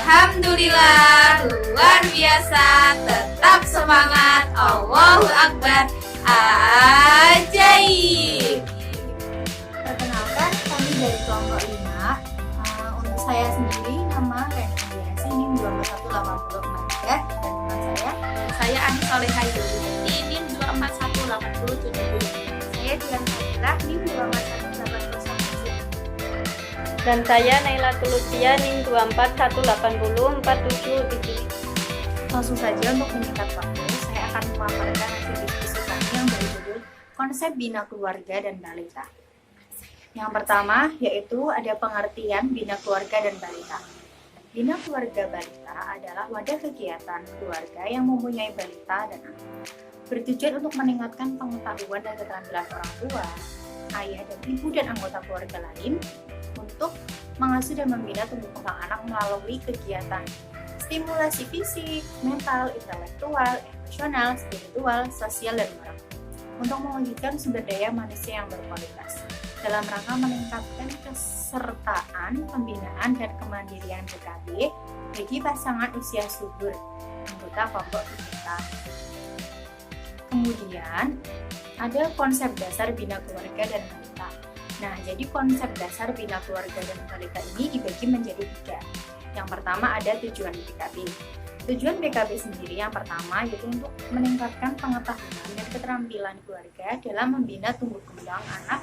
Alhamdulillah, luar biasa. Tetap semangat. Allahu Akbar. Ajaib. Perkenalkan, kami dari kelompok 5. Untuk saya sendiri, nama Rena Diasi, NIM 24180 dan teman Saya Ani Soleha Yudhiti, NIM 2418070. Saya Dian Fadilah, NIM 24180. Dan saya Nailatul Lucia, NIM 241804777. Langsung saja untuk menyingkat waktu, saya akan memaparkan hasil diskusi kami yang berjudul Konsep Bina Keluarga dan Balita. Yang pertama yaitu ada pengertian bina keluarga dan balita. Bina keluarga balita adalah wadah kegiatan keluarga yang mempunyai balita dan anak, bertujuan untuk meningkatkan pengetahuan dan keterampilan orang tua, ayah dan ibu dan anggota keluarga lain untuk mengasuh dan membina tumbuh kembang anak melalui kegiatan stimulasi fisik, mental, intelektual, emosional, spiritual, sosial, dan moral untuk mewujudkan sumber daya manusia yang berkualitas dalam rangka meningkatkan kesertaan, pembinaan, dan kemandirian PKB bagi pasangan usia subur anggota kelompok kita. Kemudian ada konsep dasar bina keluarga dan balita. Nah, jadi konsep dasar bina keluarga dan balita ini dibagi menjadi 3. Yang pertama ada tujuan PKB. Tujuan PKB sendiri yang pertama yaitu untuk meningkatkan pengetahuan dan keterampilan keluarga dalam membina tumbuh kembang anak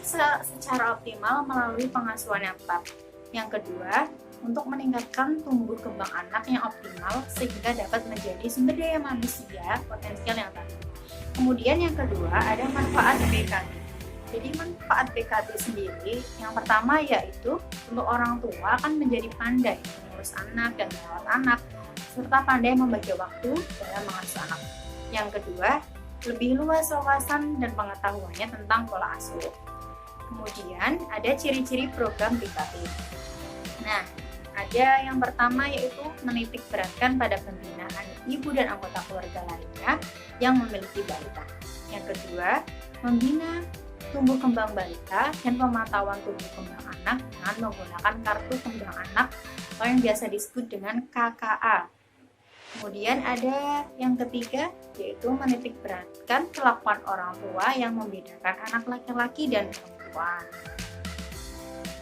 secara optimal melalui pengasuhan yang tepat. Yang kedua, untuk meningkatkan tumbuh kembang anak yang optimal sehingga dapat menjadi sumber daya manusia potensial yang tangguh. Kemudian yang kedua ada manfaat PKB. Jadi manfaat PKB sendiri yang pertama yaitu untuk orang tua akan menjadi pandai mengurus anak dan merawat anak, serta pandai membagi waktu dalam mengasuh anak. Yang kedua, lebih luas wawasan dan pengetahuannya tentang pola asuh. Kemudian ada ciri-ciri program PKB. Nah, ada yang pertama yaitu menitik beratkan pada pembinaan ibu dan anggota keluarga lainnya yang memiliki balita. Yang kedua, membina tumbuh kembang balita dan pemantauan tumbuh kembang anak dengan menggunakan kartu kembang anak atau yang biasa disebut dengan KKA. Kemudian ada yang ketiga yaitu menitik beratkan kelakuan orang tua yang membedakan anak laki-laki dan perempuan.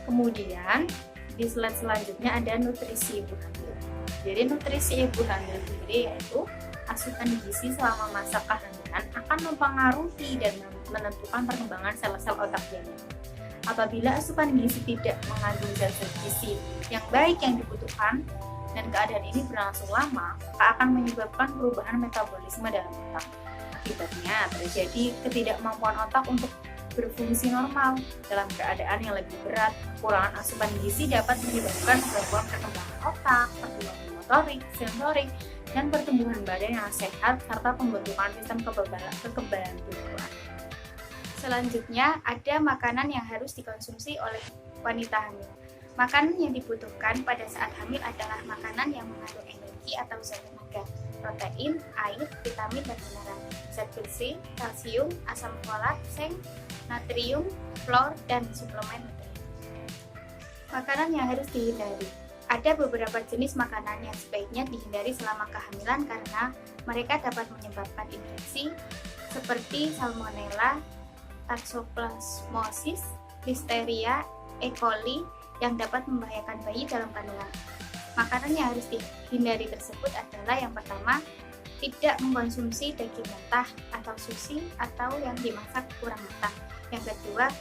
Kemudian di slide selanjutnya ada nutrisi ibu hamil. Jadi nutrisi ibu hamil sendiri yaitu asupan gizi selama masa kehamilan akan mempengaruhi dan menentukan perkembangan sel-sel otak janin. Apabila asupan gizi tidak mengandung zat-zat gizi yang baik yang dibutuhkan dan keadaan ini berlangsung lama, maka akan menyebabkan perubahan metabolisme dalam otak. Akibatnya terjadi ketidakmampuan otak untuk berfungsi normal. Dalam keadaan yang lebih berat, kekurangan asupan gizi dapat menyebabkan gangguan perkembangan otak, pertumbuhan motorik, sensorik, dan pertumbuhan badan yang sehat serta pembentukan sistem kekebalan tubuh. Selanjutnya ada makanan yang harus dikonsumsi oleh wanita hamil. Makanan yang dibutuhkan pada saat hamil adalah makanan yang mengandung energi atau zat tenaga, protein, air, vitamin, dan mineral, zat besi, kalsium, asam folat, seng, natrium, fluor, dan suplemen nutrien. Makanan yang harus dihindari. Ada beberapa jenis makanan yang sebaiknya dihindari selama kehamilan karena mereka dapat menyebabkan infeksi seperti salmonella, toxoplasmosis, listeria, E. coli yang dapat membahayakan bayi dalam kandungan. Makanan yang harus dihindari tersebut adalah yang pertama, tidak mengkonsumsi daging mentah atau sushi atau yang dimasak kurang matang. Yang kedua,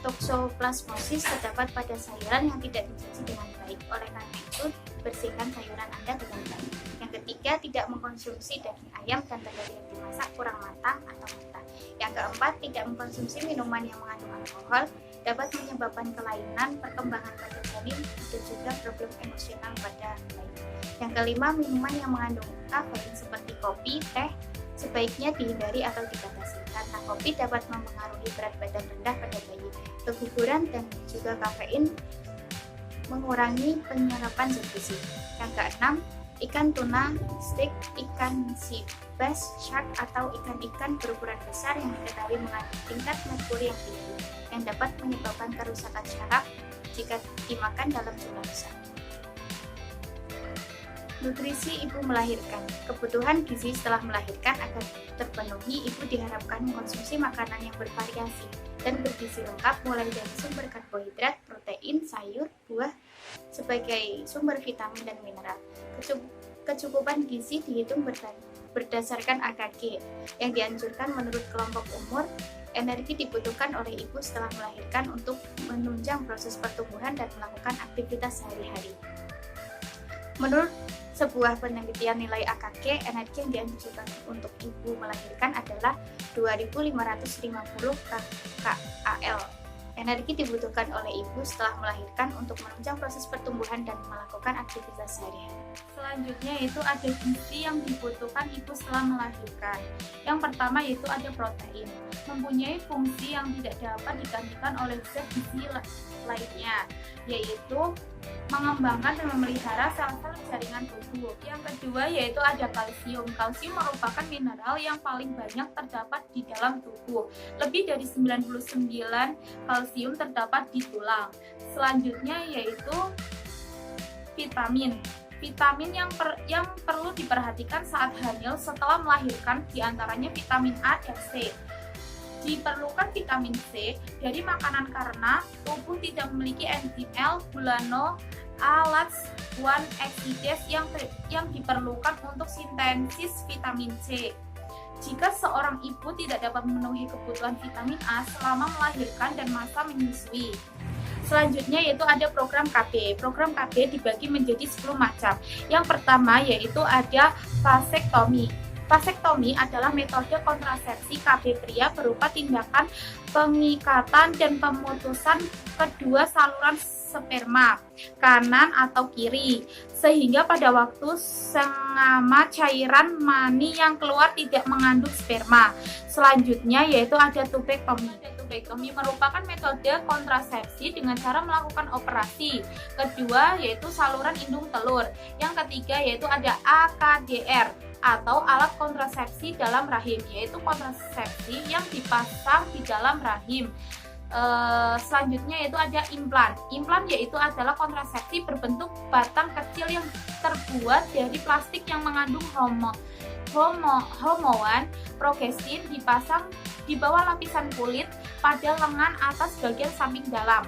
toxoplasmosis terdapat pada sayuran yang tidak dicuci dengan baik. Oleh karena itu, bersihkan sayuran Anda dengan baik. Yang ketiga, tidak mengkonsumsi daging ayam dan telur yang dimasak kurang matang atau mentah. Yang keempat, tidak mengkonsumsi minuman yang mengandung alkohol, dapat menyebabkan kelainan perkembangan pada janin dan juga problem emosional pada bayi. Yang kelima, minuman yang mengandung kafein seperti kopi, teh, sebaiknya dihindari atau dibatasi karena kopi dapat mempengaruhi berat badan rendah pada bayi. Keguguran dan juga kafein mengurangi penyerapan zat besi. Yang keenam, ikan tuna, steak, ikan sea bass, shark atau ikan-ikan berukuran besar yang diketahui mengandung tingkat merkuri yang tinggi yang dapat menyebabkan kerusakan syaraf jika dimakan dalam jumlah besar. Nutrisi ibu melahirkan. Kebutuhan gizi setelah melahirkan agar terpenuhi, ibu diharapkan mengkonsumsi makanan yang bervariasi dan bergizi lengkap mulai dari sumber karbohidrat, protein, sayur, buah sebagai sumber vitamin dan mineral. Kecukupan gizi dihitung berdasarkan AKG yang dianjurkan menurut kelompok umur. Energi dibutuhkan oleh ibu setelah melahirkan untuk menunjang proses pertumbuhan dan melakukan aktivitas sehari-hari. Menurut sebuah penelitian nilai AKG, energi yang dianjurkan untuk ibu melahirkan adalah 2550 kcal. Energi dibutuhkan oleh ibu setelah melahirkan untuk menunjang proses pertumbuhan dan melakukan aktivitas sehari-hari. Selanjutnya yaitu ada gizi yang dibutuhkan ibu setelah melahirkan. Yang pertama yaitu ada protein, mempunyai fungsi yang tidak dapat digantikan oleh zat gizi lainnya, yaitu mengembangkan dan memelihara sel-sel jaringan tubuh. Yang kedua yaitu ada kalsium. Kalsium merupakan mineral yang paling banyak terdapat di dalam tubuh. Lebih dari 99 kalsium terdapat di tulang. Selanjutnya yaitu vitamin. Vitamin yang perlu diperhatikan saat hamil setelah melahirkan diantaranya vitamin A dan C. Diperlukan vitamin C dari makanan karena tubuh tidak memiliki enzim L-gulanoalats 1-oxidase yang diperlukan untuk sintesis vitamin C. Jika seorang ibu tidak dapat memenuhi kebutuhan vitamin A selama melahirkan dan masa menyusui. Selanjutnya yaitu ada program KB. Program KB dibagi menjadi 10 macam. Yang pertama yaitu ada vasektomi. Vasektomi adalah metode kontrasepsi KB pria berupa tindakan pengikatan dan pemutusan kedua saluran sperma, kanan atau kiri, sehingga pada waktu sengama cairan mani yang keluar tidak mengandung sperma. Selanjutnya yaitu ada tubektomi. Tubektomi merupakan metode kontrasepsi dengan cara melakukan operasi. Kedua yaitu saluran indung telur. Yang ketiga yaitu ada AKDR atau alat kontrasepsi dalam rahim, yaitu kontrasepsi yang dipasang di dalam rahim. Selanjutnya yaitu ada implan. Implan yaitu adalah kontrasepsi berbentuk batang kecil yang terbuat dari plastik yang mengandung hormon progestin, dipasang di bawah lapisan kulit pada lengan atas bagian samping dalam.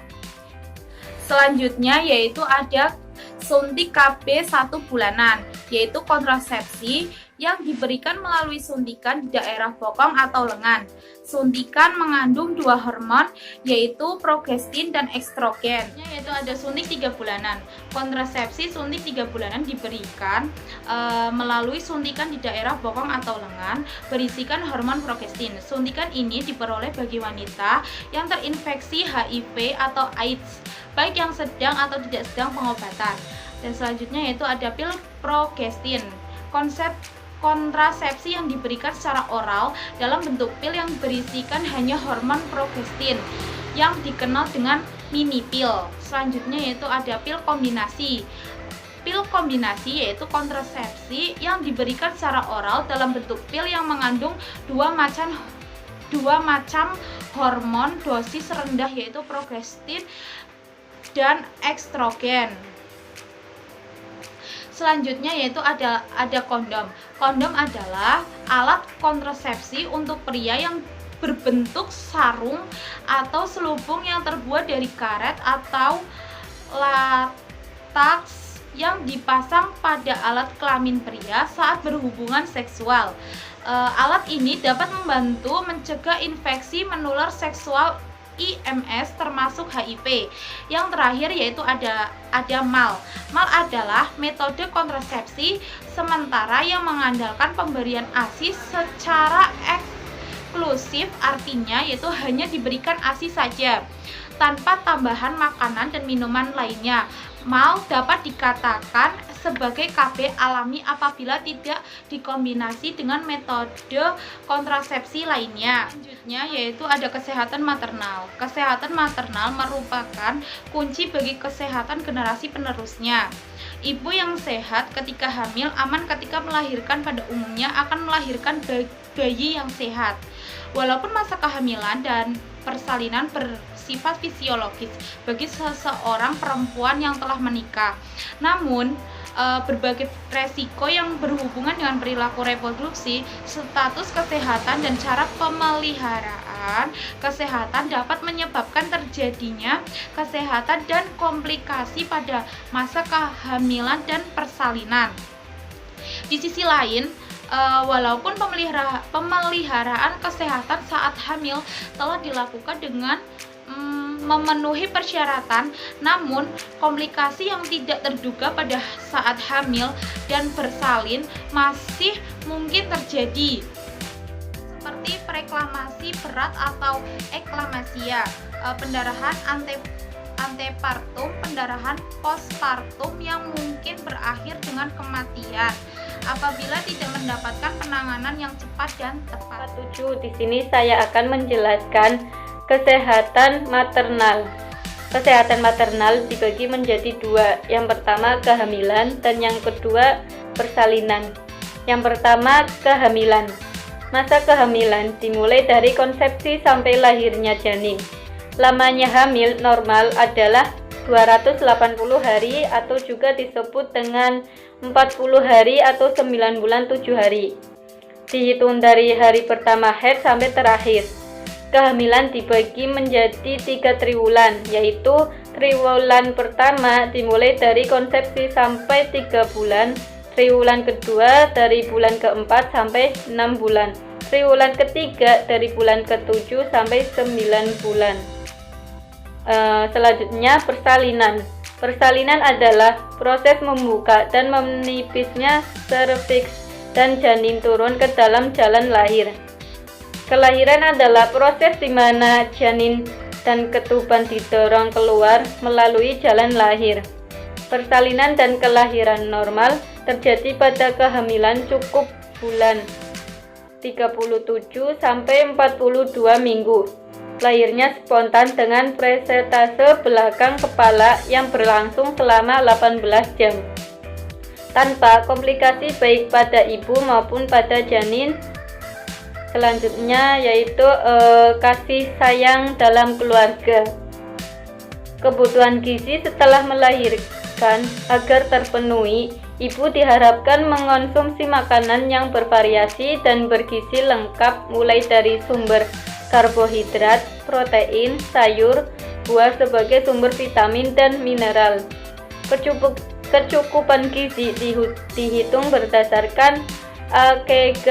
Selanjutnya yaitu ada suntik KB 1 bulanan, yaitu kontrasepsi yang diberikan melalui suntikan di daerah bokong atau lengan. Suntikan mengandung 2 hormon, yaitu progestin dan estrogen. Yaitu ada suntik 3 bulanan. Kontrasepsi suntik 3 bulanan diberikan melalui suntikan di daerah bokong atau lengan berisikan hormon progestin. Suntikan ini diperoleh bagi wanita yang terinfeksi HIV atau AIDS, baik yang sedang atau tidak sedang pengobatan. Dan selanjutnya yaitu ada pil progestin. Konsep kontrasepsi yang diberikan secara oral dalam bentuk pil yang berisikan hanya hormon progestin yang dikenal dengan mini pil. Selanjutnya yaitu ada pil kombinasi. Pil kombinasi yaitu kontrasepsi yang diberikan secara oral dalam bentuk pil yang mengandung dua macam hormon dosis rendah, yaitu progestin dan estrogen. Selanjutnya yaitu ada kondom. Kondom adalah alat kontrasepsi untuk pria yang berbentuk sarung atau selubung yang terbuat dari karet atau lateks yang dipasang pada alat kelamin pria saat berhubungan seksual. Alat ini dapat membantu mencegah infeksi menular seksual IMS termasuk HIV. Yang terakhir yaitu ada MAL. MAL adalah metode kontrasepsi sementara yang mengandalkan pemberian ASI secara eksklusif, artinya yaitu hanya diberikan ASI saja tanpa tambahan makanan dan minuman lainnya. MAL dapat dikatakan sebagai KB alami apabila tidak dikombinasi dengan metode kontrasepsi lainnya. Selanjutnya yaitu ada kesehatan maternal. Kesehatan maternal merupakan kunci bagi kesehatan generasi penerusnya. Ibu yang sehat ketika hamil aman ketika melahirkan, pada umumnya akan melahirkan bayi yang sehat. Walaupun masa kehamilan dan persalinan bersifat fisiologis bagi seseorang perempuan yang telah menikah, namun berbagai resiko yang berhubungan dengan perilaku reproduksi, status kesehatan dan cara pemeliharaan kesehatan dapat menyebabkan terjadinya kesehatan dan komplikasi pada masa kehamilan dan persalinan. Di sisi lain, walaupun pemeliharaan kesehatan saat hamil telah dilakukan dengan memenuhi persyaratan, namun komplikasi yang tidak terduga pada saat hamil dan bersalin masih mungkin terjadi, seperti preeklamasi berat atau eklamasia, pendarahan antepartum, pendarahan postpartum yang mungkin berakhir dengan kematian apabila tidak mendapatkan penanganan yang cepat dan tepat. 7. Di sini saya akan menjelaskan kesehatan maternal. Kesehatan maternal dibagi menjadi dua. Yang pertama kehamilan dan yang kedua persalinan. Yang pertama kehamilan. Masa kehamilan dimulai dari konsepsi sampai lahirnya janin. Lamanya hamil normal adalah 280 hari atau juga disebut dengan 40 hari atau 9 bulan 7 hari. Dihitung dari hari pertama haid sampai terakhir. Kehamilan dibagi menjadi 3 triwulan, yaitu triwulan pertama dimulai dari konsepsi sampai 3 bulan, triwulan kedua dari bulan keempat sampai 6 bulan, triwulan ketiga dari bulan ke-7 sampai 9 bulan. Selanjutnya persalinan. Persalinan adalah proses membuka dan menipisnya serviks dan janin turun ke dalam jalan lahir. Kelahiran adalah proses di mana janin dan ketuban didorong keluar melalui jalan lahir. Persalinan dan kelahiran normal terjadi pada kehamilan cukup bulan 37 sampai 42 minggu. Lahirnya spontan dengan presentase belakang kepala yang berlangsung selama 18 jam. Tanpa komplikasi baik pada ibu maupun pada janin. Selanjutnya yaitu kasih sayang dalam keluarga. Kebutuhan gizi setelah melahirkan agar terpenuhi, ibu diharapkan mengonsumsi makanan yang bervariasi dan bergizi lengkap mulai dari sumber karbohidrat, protein, sayur, buah sebagai sumber vitamin dan mineral. Kecukupan gizi dihitung berdasarkan AKG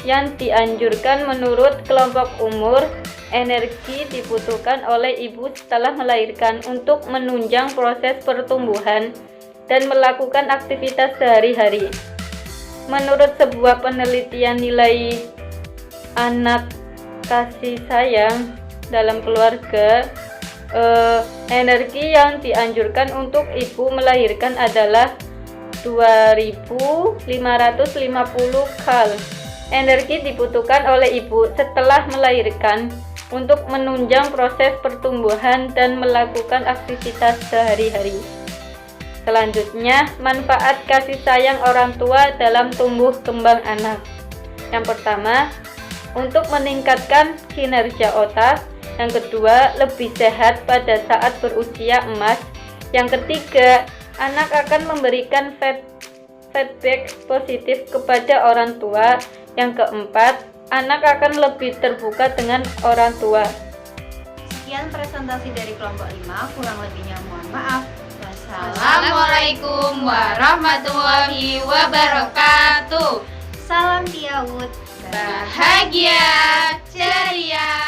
yang dianjurkan menurut kelompok umur. Energi dibutuhkan oleh ibu setelah melahirkan untuk menunjang proses pertumbuhan dan melakukan aktivitas sehari-hari. Menurut sebuah penelitian nilai anak kasih sayang dalam keluarga, energi yang dianjurkan untuk ibu melahirkan adalah 2550 kal. Energi dibutuhkan oleh ibu setelah melahirkan untuk menunjang proses pertumbuhan dan melakukan aktivitas sehari-hari. Selanjutnya, manfaat kasih sayang orang tua dalam tumbuh kembang anak. Yang pertama, untuk meningkatkan kinerja otak. Yang kedua, lebih sehat pada saat berusia emas. Yang ketiga, anak akan memberikan feedback positif kepada orang tua. Yang keempat, anak akan lebih terbuka dengan orang tua. Sekian presentasi dari kelompok 5, kurang lebihnya mohon maaf. Assalamualaikum warahmatullahi wabarakatuh. Salam Tiawut. Bahagia, ceria.